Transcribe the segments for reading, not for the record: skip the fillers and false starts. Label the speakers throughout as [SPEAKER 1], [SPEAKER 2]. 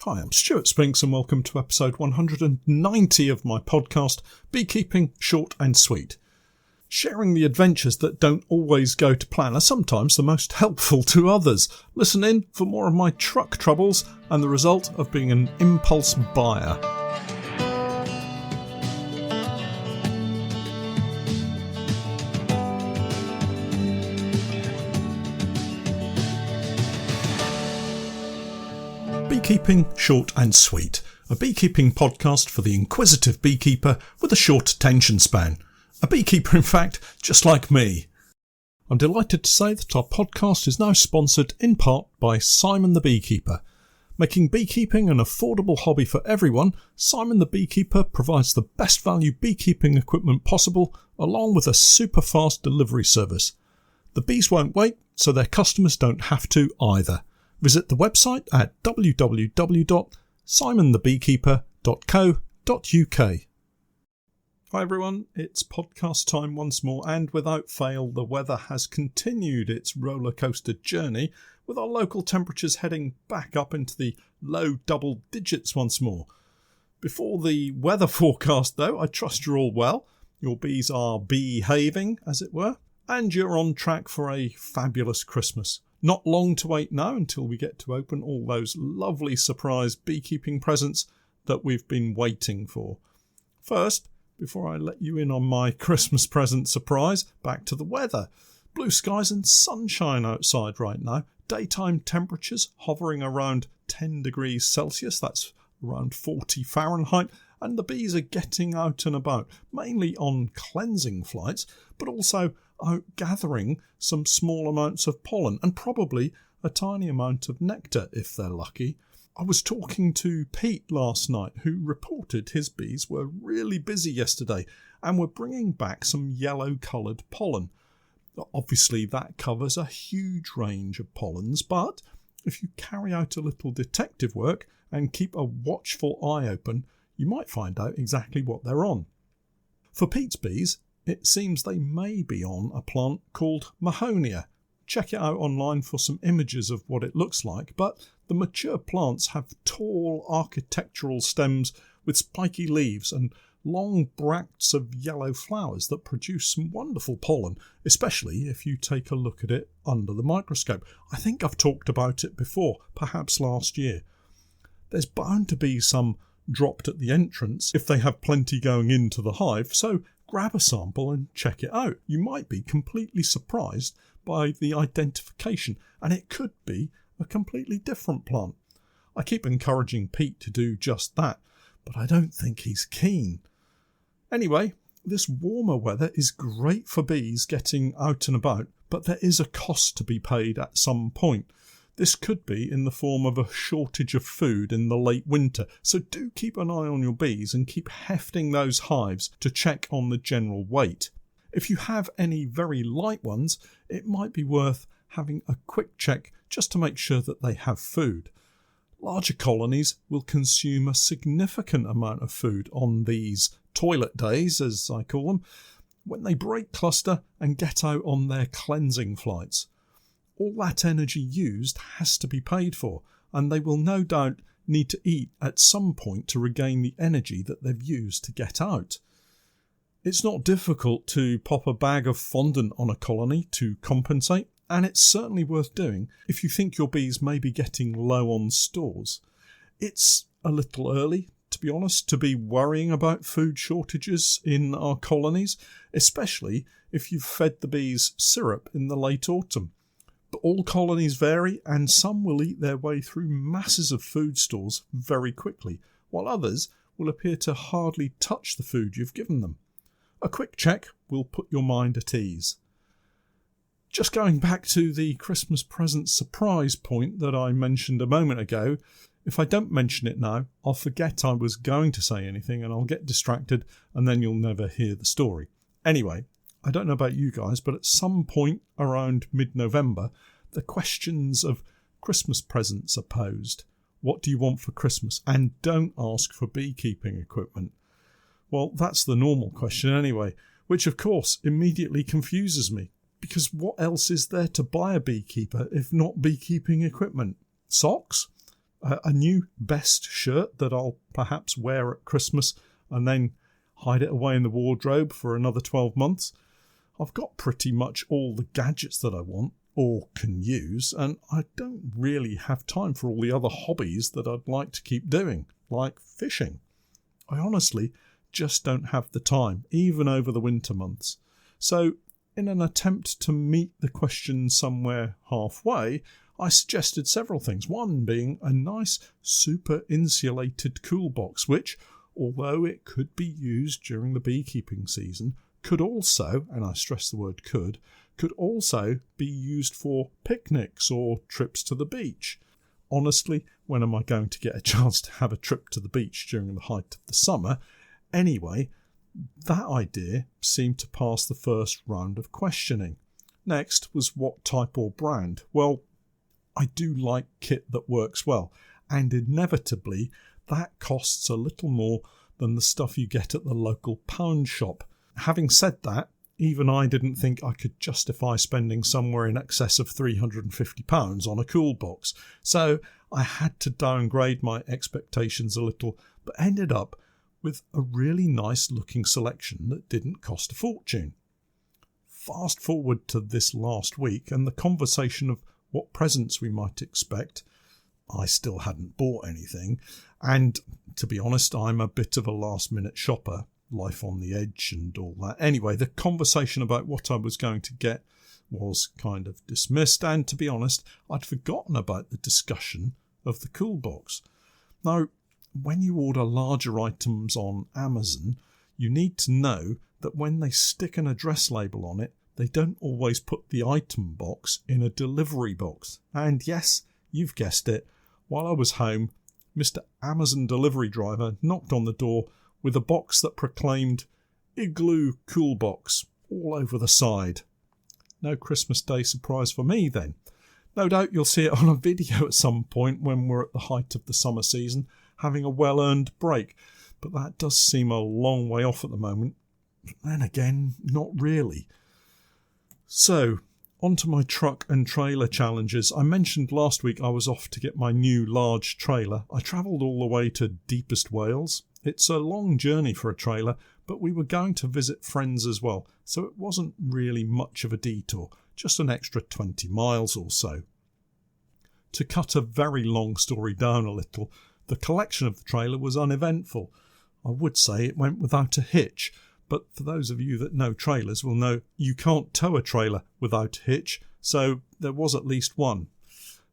[SPEAKER 1] Hi, I'm Stewart Spinks and welcome to episode 190 of my podcast, Beekeeping Short and Sweet. Sharing the adventures that don't always go to plan are sometimes the most helpful to others. Listen in for more of my truck troubles and the result of being an impulse buyer. Beekeeping Short and Sweet, a beekeeping podcast for the inquisitive beekeeper with a short attention span. A beekeeper, in fact, just like me. I'm delighted to say that our podcast is now sponsored in part by Simon the Beekeeper. Making beekeeping an affordable hobby for everyone, Simon the Beekeeper provides the best value beekeeping equipment possible, along with a super fast delivery service. The bees won't wait, so their customers don't have to either. Visit the website at www.simonthebeekeeper.co.uk. Hi everyone, it's podcast time once more, and without fail the weather has continued its roller coaster journey, with our local temperatures heading back up into the low double digits once more. Before the weather forecast though, I trust you're all well, your bees are behaving as it were, and you're on track for a fabulous Christmas. Not long to wait now until we get to open all those lovely surprise beekeeping presents that we've been waiting for. First, before I let you in on my Christmas present surprise, back to the weather. Blue skies and sunshine outside right now. Daytime temperatures hovering around 10 degrees Celsius, that's around 40 Fahrenheit, and the bees are getting out and about, mainly on cleansing flights, but also out gathering some small amounts of pollen and probably a tiny amount of nectar if they're lucky. I was talking to Pete last night, who reported his bees were really busy yesterday and were bringing back some yellow-coloured pollen. Obviously that covers a huge range of pollens, but if you carry out a little detective work and keep a watchful eye open, you might find out exactly what they're on. For Pete's bees, it seems they may be on a plant called Mahonia. Check it out online for some images of what it looks like, but the mature plants have tall architectural stems with spiky leaves and long bracts of yellow flowers that produce some wonderful pollen, especially if you take a look at it under the microscope. I think I've talked about it before, perhaps last year. There's bound to be some dropped at the entrance if they have plenty going into the hive, so grab a sample and check it out. You might be completely surprised by the identification, and it could be a completely different plant. I keep encouraging Pete to do just that, but I don't think he's keen. Anyway, this warmer weather is great for bees getting out and about, but there is a cost to be paid at some point. This could be in the form of a shortage of food in the late winter, so do keep an eye on your bees and keep hefting those hives to check on the general weight. If you have any very light ones, it might be worth having a quick check just to make sure that they have food. Larger colonies will consume a significant amount of food on these toilet days, as I call them, when they break cluster and get out on their cleansing flights. All that energy used has to be paid for, and they will no doubt need to eat at some point to regain the energy that they've used to get out. It's not difficult to pop a bag of fondant on a colony to compensate, and it's certainly worth doing if you think your bees may be getting low on stores. It's a little early, to be honest, to be worrying about food shortages in our colonies, especially if you've fed the bees syrup in the late autumn. But all colonies vary, and some will eat their way through masses of food stores very quickly, while others will appear to hardly touch the food you've given them. A quick check will put your mind at ease. Just going back to the Christmas present surprise point that I mentioned a moment ago, if I don't mention it now, I'll forget I was going to say anything and I'll get distracted and then you'll never hear the story. Anyway, I don't know about you guys, but at some point around mid-November, the questions of Christmas presents are posed. What do you want for Christmas? And don't ask for beekeeping equipment. Well, that's the normal question anyway, which of course immediately confuses me, because what else is there to buy a beekeeper if not beekeeping equipment? Socks? a new best shirt that I'll perhaps wear at Christmas and then hide it away in the wardrobe for another 12 months. I've got pretty much all the gadgets that I want or can use, and I don't really have time for all the other hobbies that I'd like to keep doing, like fishing. I honestly just don't have the time, even over the winter months. So, in an attempt to meet the question somewhere halfway, I suggested several things, one being a nice super insulated cool box, which, although it could be used during the beekeeping season, could also, and I stress the word could also be used for picnics or trips to the beach. Honestly, when am I going to get a chance to have a trip to the beach during the height of the summer? Anyway, that idea seemed to pass the first round of questioning. Next was what type or brand. Well, I do like kit that works well, and inevitably that costs a little more than the stuff you get at the local pound shop. Having said that, even I didn't think I could justify spending somewhere in excess of £350 on a cool box, so I had to downgrade my expectations a little, but ended up with a really nice looking selection that didn't cost a fortune. Fast forward to this last week and the conversation of what presents we might expect. I still hadn't bought anything, and to be honest, I'm a bit of a last minute shopper, life on the edge and all that. Anyway, the conversation about what I was going to get was kind of dismissed, and to be honest, I'd forgotten about the discussion of the cool box. Now, when you order larger items on Amazon, you need to know that when they stick an address label on it, they don't always put the item box in a delivery box. And yes, you've guessed it, while I was home, Mr. Amazon delivery driver knocked on the door with a box that proclaimed Igloo Cool Box all over the side. No Christmas Day surprise for me then. No doubt you'll see it on a video at some point when we're at the height of the summer season, having a well-earned break, but that does seem a long way off at the moment. Then again, not really. So, onto my truck and trailer challenges. I mentioned last week I was off to get my new large trailer. I travelled all the way to deepest Wales. It's a long journey for a trailer, but we were going to visit friends as well, so it wasn't really much of a detour, just an extra 20 miles or so. To cut a very long story down a little, the collection of the trailer was uneventful. I would say it went without a hitch, but for those of you that know trailers will know you can't tow a trailer without a hitch, so there was at least one.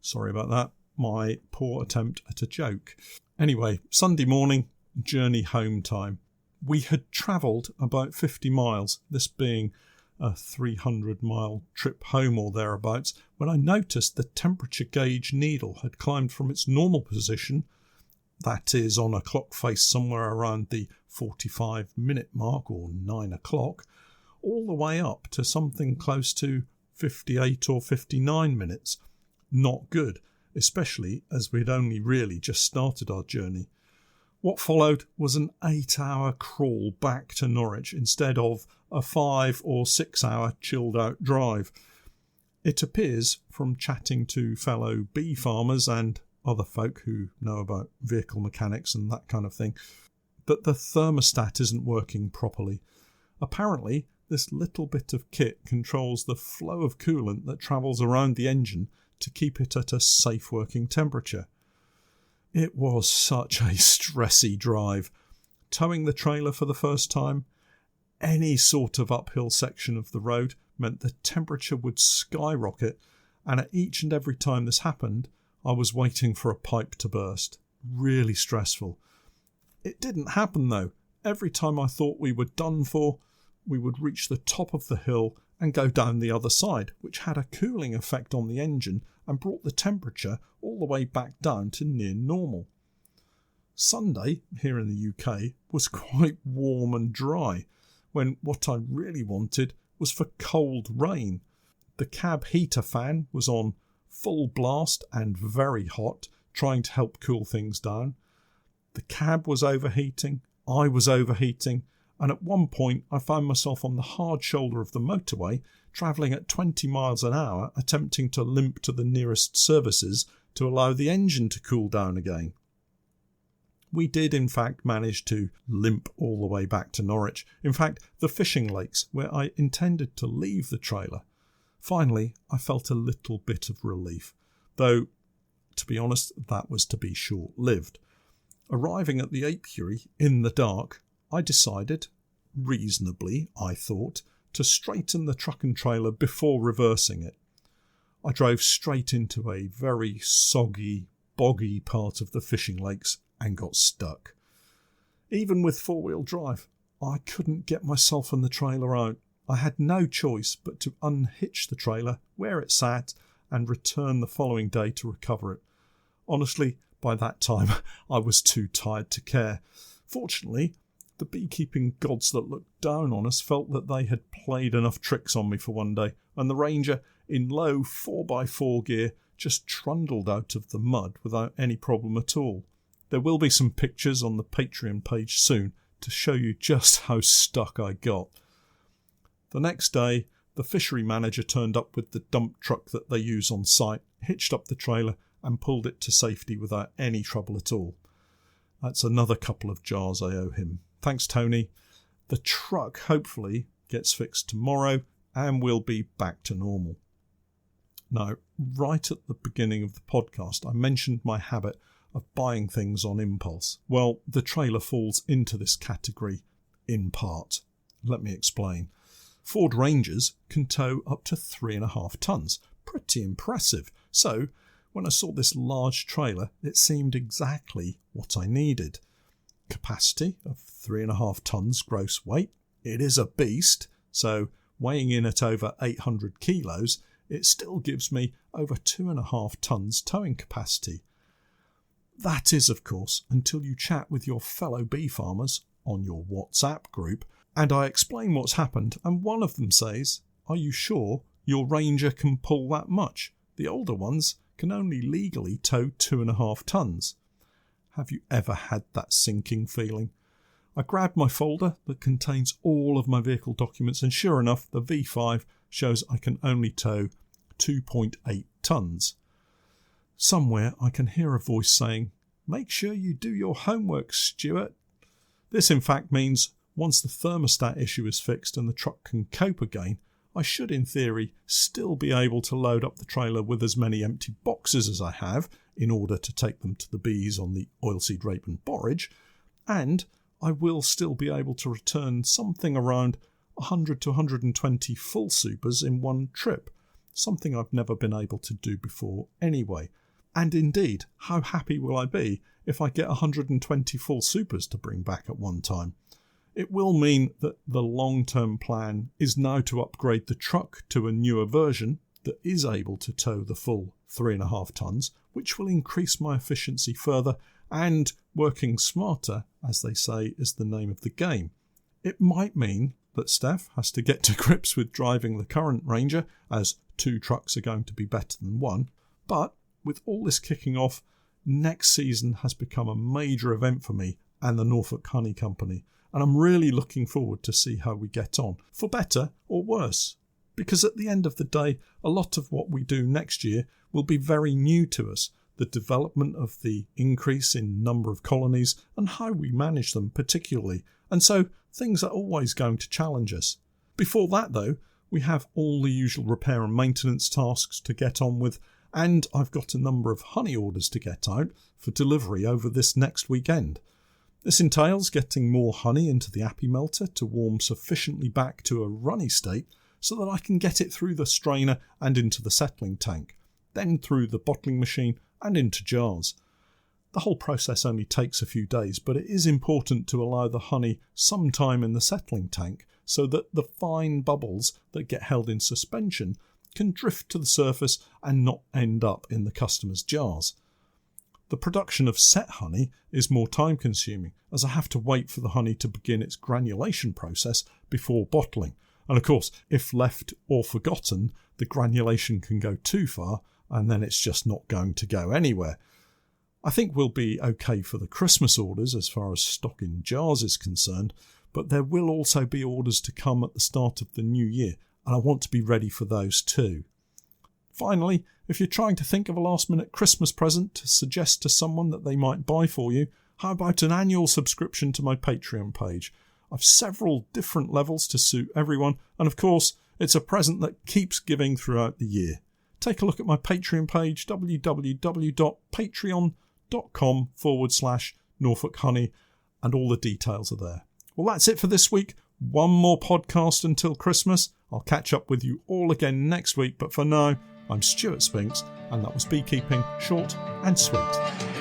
[SPEAKER 1] Sorry about that, my poor attempt at a joke. Anyway, Sunday morning, journey home time. We had travelled about 50 miles, this being a 300-mile trip home or thereabouts, when I noticed the temperature gauge needle had climbed from its normal position, that is on a clock face somewhere around the 45-minute mark or 9 o'clock, all the way up to something close to 58 or 59 minutes. Not good, especially as we'd only really just started our journey. What followed was an 8-hour crawl back to Norwich instead of a 5 or 6 hour chilled out drive. It appears, from chatting to fellow bee farmers and other folk who know about vehicle mechanics and that kind of thing, that the thermostat isn't working properly. Apparently, this little bit of kit controls the flow of coolant that travels around the engine to keep it at a safe working temperature. It was such a stressy drive. Towing the trailer for the first time, any sort of uphill section of the road meant the temperature would skyrocket, and at each and every time this happened, I was waiting for a pipe to burst. Really stressful. It didn't happen though. Every time I thought we were done for, we would reach the top of the hill and go down the other side, which had a cooling effect on the engine and brought the temperature all the way back down to near normal. Sunday, here in the UK, was quite warm and dry, when what I really wanted was for cold rain. The cab heater fan was on full blast and very hot, trying to help cool things down. The cab was overheating, I was overheating, and at one point I found myself on the hard shoulder of the motorway, travelling at 20 miles an hour, attempting to limp to the nearest services to allow the engine to cool down again. We did in fact manage to limp all the way back to Norwich, in fact the fishing lakes where I intended to leave the trailer. Finally, I felt a little bit of relief, though to be honest that was to be short-lived. Arriving at the apiary in the dark, I decided, reasonably I thought, to straighten the truck and trailer before reversing it. I drove straight into a very soggy, boggy part of the fishing lakes and got stuck. Even with four-wheel drive, I couldn't get myself and the trailer out. I had no choice but to unhitch the trailer where it sat and return the following day to recover it. Honestly, by that time, I was too tired to care. Fortunately, the beekeeping gods that looked down on us felt that they had played enough tricks on me for one day, and the Ranger, in low 4x4 gear, just trundled out of the mud without any problem at all. There will be some pictures on the Patreon page soon to show you just how stuck I got. The next day, the fishery manager turned up with the dump truck that they use on site, hitched up the trailer and pulled it to safety without any trouble at all. That's another couple of jars I owe him. Thanks, Tony. The truck hopefully gets fixed tomorrow and we'll be back to normal. Now, right at the beginning of the podcast, I mentioned my habit of buying things on impulse. Well, the trailer falls into this category in part. Let me explain. Ford Rangers can tow up to 3.5 tonnes. Pretty impressive. So, when I saw this large trailer, it seemed exactly what I needed. Capacity of 3.5 tonnes gross weight. It is a beast, so weighing in at over 800 kilos, it still gives me over 2.5 tonnes towing capacity. That is, of course, until you chat with your fellow bee farmers on your WhatsApp group, and I explain what's happened, and one of them says, "Are you sure your Ranger can pull that much? The older ones can only legally tow 2.5 tonnes. Have you ever had that sinking feeling? I grabbed my folder that contains all of my vehicle documents, and sure enough, the V5 shows I can only tow 2.8 tonnes. Somewhere I can hear a voice saying, "Make sure you do your homework, Stewart." This in fact means once the thermostat issue is fixed and the truck can cope again, I should in theory still be able to load up the trailer with as many empty boxes as I have in order to take them to the bees on the oilseed rape and borage, and I will still be able to return something around 100 to 120 full supers in one trip, something I've never been able to do before anyway. And indeed, how happy will I be if I get 120 full supers to bring back at one time? It will mean that the long-term plan is now to upgrade the truck to a newer version that is able to tow the full 3.5 tonnes, which will increase my efficiency further, and working smarter, as they say, is the name of the game. It might mean that Steph has to get to grips with driving the current Ranger, as 2 trucks are going to be better than 1, but with all this kicking off, next season has become a major event for me and the Norfolk Honey Company, and I'm really looking forward to see how we get on, for better or worse. Because at the end of the day, a lot of what we do next year will be very new to us, the development of the increase in number of colonies and how we manage them particularly, and so things are always going to challenge us. Before that though, we have all the usual repair and maintenance tasks to get on with, and I've got a number of honey orders to get out for delivery over this next weekend. This entails getting more honey into the appy melter to warm sufficiently back to a runny state so that I can get it through the strainer and into the settling tank, then through the bottling machine and into jars. The whole process only takes a few days, but it is important to allow the honey some time in the settling tank so that the fine bubbles that get held in suspension can drift to the surface and not end up in the customer's jars. The production of set honey is more time consuming, as I have to wait for the honey to begin its granulation process before bottling. And of course, if left or forgotten, the granulation can go too far and then it's just not going to go anywhere. I think we'll be okay for the Christmas orders as far as stock in jars is concerned, but there will also be orders to come at the start of the new year, and I want to be ready for those too. Finally, if you're trying to think of a last-minute Christmas present to suggest to someone that they might buy for you, how about an annual subscription to my Patreon page? I've several different levels to suit everyone, and of course, it's a present that keeps giving throughout the year. Take a look at my Patreon page, www.patreon.com/Norfolk Honey, and all the details are there. Well, that's it for this week. One more podcast until Christmas. I'll catch up with you all again next week, but for now, I'm Stewart Spinks, and that was Beekeeping Short and Sweet.